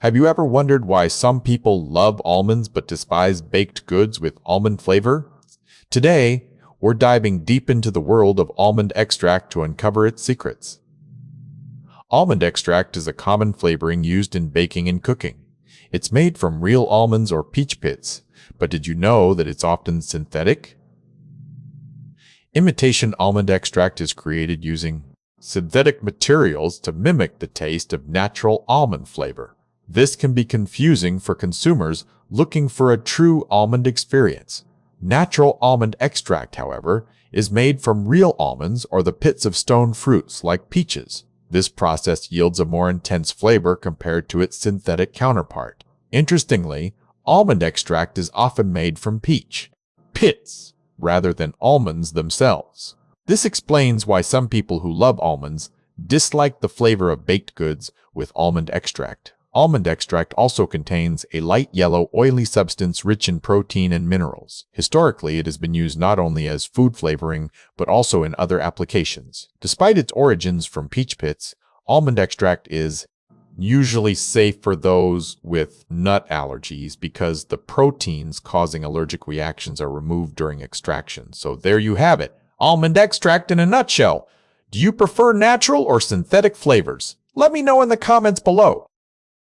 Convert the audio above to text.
Have you ever wondered why some people love almonds but despise baked goods with almond flavor? Today, we're diving deep into the world of almond extract to uncover its secrets. Almond extract is a common flavoring used in baking and cooking. It's made from real almonds or peach pits, but did you know that it's often synthetic? Imitation almond extract is created using synthetic materials to mimic the taste of natural almond flavor. This can be confusing for consumers looking for a true almond experience. Natural almond extract, however, is made from real almonds or the pits of stone fruits like peaches. This process yields a more intense flavor compared to its synthetic counterpart. Interestingly, almond extract is often made from peach pits rather than almonds themselves. This explains why some people who love almonds dislike the flavor of baked goods with almond extract. Almond extract also contains a light yellow, oily substance rich in protein and minerals. Historically, it has been used not only as food flavoring, but also in other applications. Despite its origins from peach pits, almond extract is usually safe for those with nut allergies because the proteins causing allergic reactions are removed during extraction. So there you have it, almond extract in a nutshell. Do you prefer natural or synthetic flavors? Let me know in the comments below.